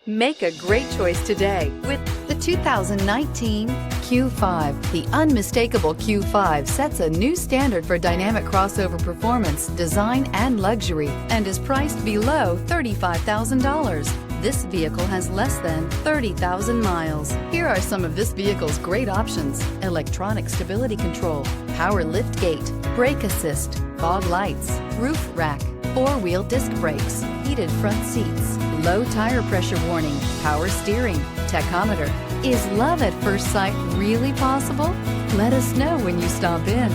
Make a great choice today with the 2019 Q5. The unmistakable Q5 sets a new standard for dynamic crossover performance, design, and luxury, and is priced below $35,000. This vehicle has less than 30,000 miles. Here are some of this vehicle's great options: electronic stability control, power liftgate, brake assist, fog lights, roof rack, four-wheel disc brakes, heated front seats, low tire pressure warning, power steering, tachometer. Is love at first sight really possible? Let us know when you stop in.